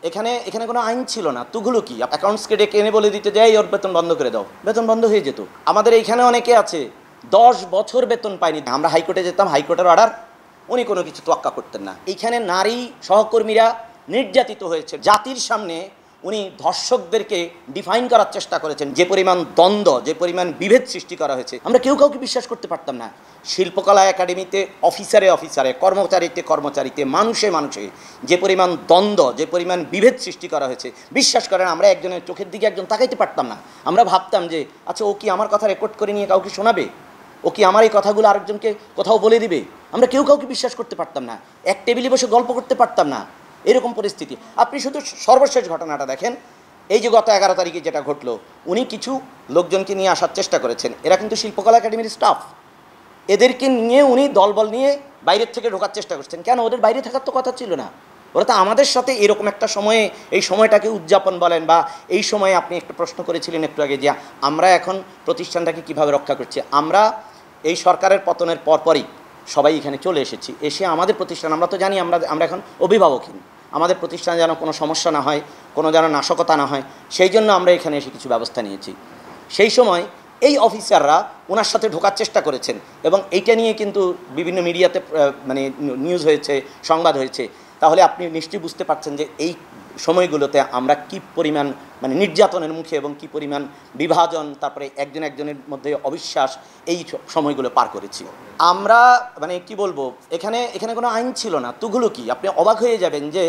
এখানে এখানে কোনো আইন ছিল না, তুঘলকি। অ্যাকাউন্টসকে ডেকে এনে বলে দিতে যাই ওর বেতন বন্ধ করে দাও, বেতন বন্ধ হয়ে যেত। আমাদের এইখানে অনেকে আছে 10 বছর বেতন পায়নি, আমরা হাইকোর্টে যেতাম, হাইকোর্টের অর্ডার, উনি কোনো কিছু তোয়াক্কা করতেন না। এইখানে নারী সহকর্মীরা নির্যাতিত হয়েছে, জাতির সামনে উনি ধর্ষকদেরকে ডিফাইন করার চেষ্টা করেছেন। যে পরিমাণ দ্বন্দ্ব, যে পরিমাণ বিভেদ সৃষ্টি করা হয়েছে, আমরা কেউ কাউকে বিশ্বাস করতে পারতাম না। শিল্পকলা একাডেমিতে অফিসারে অফিসারে, কর্মচারীতে কর্মচারীতে, মানুষে মানুষে যে পরিমাণ দ্বন্দ্ব, যে পরিমাণ বিভেদ সৃষ্টি করা হয়েছে, বিশ্বাস করেন আমরা একজনের চোখের দিকে একজন তাকাইতে পারতাম না। আমরা ভাবতাম যে আচ্ছা, ও কি আমার কথা রেকর্ড করে নিয়ে কাউকে শোনাবে? ও কি আমার এই কথাগুলো আরেকজনকে কোথাও বলে দিবে? আমরা কেউ কাউকে বিশ্বাস করতে পারতাম না, এক টেবিলে বসে গল্প করতে পারতাম না, এরকম পরিস্থিতি। আপনি শুধু সর্বশেষ ঘটনাটা দেখেন, এই যে গত 11 তারিখে যেটা ঘটলো, উনি কিছু লোকজনকে নিয়ে আসার চেষ্টা করেছেন, এরা কিন্তু শিল্পকলা একাডেমির স্টাফ, এদেরকে নিয়ে উনি দলবল নিয়ে বাইরের থেকে ঢোকার চেষ্টা করছেন। কেন? ওদের বাইরে থাকার তো কথা ছিল না, ওরা তো আমাদের সাথে এরকম একটা সময়ে, এই সময়টাকে উদযাপন বলেন, বা এই সময়ে আপনি একটা প্রশ্ন করেছিলেন একটু আগে যে আমরা এখন প্রতিষ্ঠানটাকে কিভাবে রক্ষা করছি। আমরা এই সরকারের পতনের পরপরই সবাই এখানে চলে এসেছি, এসে আমাদের প্রতিষ্ঠান, আমরা তো জানি আমরা এখন অভিভাবকহীন, আমাদের প্রতিষ্ঠানে যেন কোনো সমস্যা না হয়, কোনো যেন নাশকতা না হয়, সেই জন্য আমরা এখানে এসে কিছু ব্যবস্থা নিয়েছি। সেই সময় এই অফিসাররা ওনার সাথে ঢোকার চেষ্টা করেছেন, এবং এইটা নিয়ে কিন্তু বিভিন্ন মিডিয়াতে মানে নিউজ হয়েছে, সংবাদ হয়েছে। তাহলে আপনি নিশ্চয়ই বুঝতে পারছেন যে এই সময়গুলোতে আমরা কি পরিমাণ মানে নির্যাতনের মুখে এবং কি পরিমাণ বিভাজন, তারপরে একজন একজনের মধ্যে অবিশ্বাস, এই সময়গুলো পার করেছি আমরা। মানে কি বলবো, এখানে এখানে কোনো আইন ছিল না, তুঘলকি। আপনি অবাক হয়ে যাবেন যে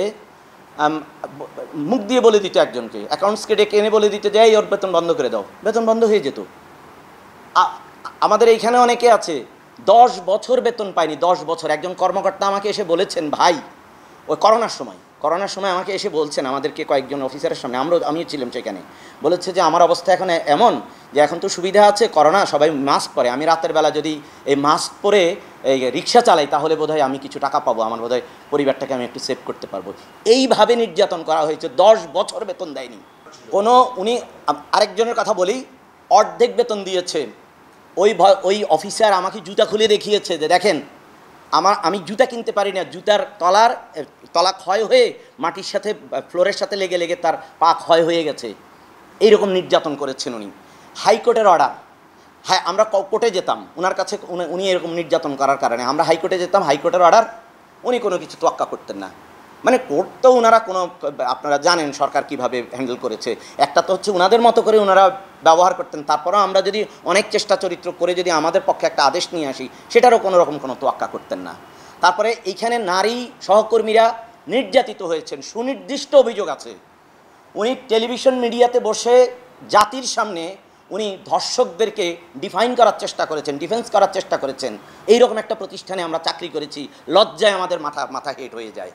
মুখ দিয়ে বলে দিত একজনকে, অ্যাকাউন্টসকে ডেকে এনে বলে দিতে যাই ওর বেতন বন্ধ করে দাও, বেতন বন্ধ হয়ে যেত। আমাদের এইখানে অনেকে আছে 10 বছর বেতন পায়নি, 10 বছর। একজন কর্মকর্তা আমাকে এসে বলেছেন, ভাই ওই করোনার সময় আমাকে এসে বলছেন, আমাদেরকে কয়েকজন অফিসারের সামনে, আমিও ছিলাম সেখানে, বলেছে যে আমার অবস্থা এখন এমন যে এখন তো সুবিধা আছে, করোনা, সবাই মাস্ক পরে, আমি রাতের বেলা যদি এই মাস্ক পরে এই রিক্সা চালাই তাহলে বোধহয় আমি কিছু টাকা পাবো, আমার বোধহয় পরিবারটাকে আমি একটু সেভ করতে পারবো। এইভাবে নির্যাতন করা হয়েছে, 10 বছর বেতন দেয়নি কোনো। উনি আরেকজনের কথা বলি, অর্ধেক বেতন দিয়েছে। ওই অফিসার আমাকে জুতা খুলে দেখিয়েছে যে দেখেন, আমি জুতা কিনতে পারি না, জুতার তলা ক্ষয় হয়ে মাটির সাথে, ফ্লোরের সাথে লেগে লেগে তার পা ক্ষয় হয়ে গেছে। এইরকম নির্যাতন করেছেন উনি। হাইকোর্টের অর্ডার, হ্যাঁ, আমরা কোর্টে যেতাম ওনার কাছে, উনি এরকম নির্যাতন করার কারণে আমরা হাইকোর্টে যেতাম, হাইকোর্টের অর্ডার, উনি কোনো কিছু তোয়াক্কা করতেন না। মানে কোর্ট তো ওনারা কোনো, আপনারা জানেন সরকার কিভাবে হ্যান্ডেল করেছে, একটা তো হচ্ছে ওনাদের মতো করে ওনারা ব্যবহার করতেন। তারপরেও আমরা যদি অনেক চেষ্টা চরিত্র করে যদি আমাদের পক্ষে একটা আদেশ নিয়ে আসি, সেটারও কোনো রকম কোনো তোয়াক্কা করতেন না। তারপরে এইখানে নারী সহকর্মীরা নির্যাতিত হয়েছেন, সুনির্দিষ্ট অভিযোগ আছে। উনি টেলিভিশন মিডিয়াতে বসে জাতির সামনে উনি ধর্ষকদেরকে ডিফাইন করার চেষ্টা করেছেন, ডিফেন্স করার চেষ্টা করেছেন। এইরকম একটা প্রতিষ্ঠানে আমরা চাকরি করেছি, লজ্জায় আমাদের মাথা হেট হয়ে যায়।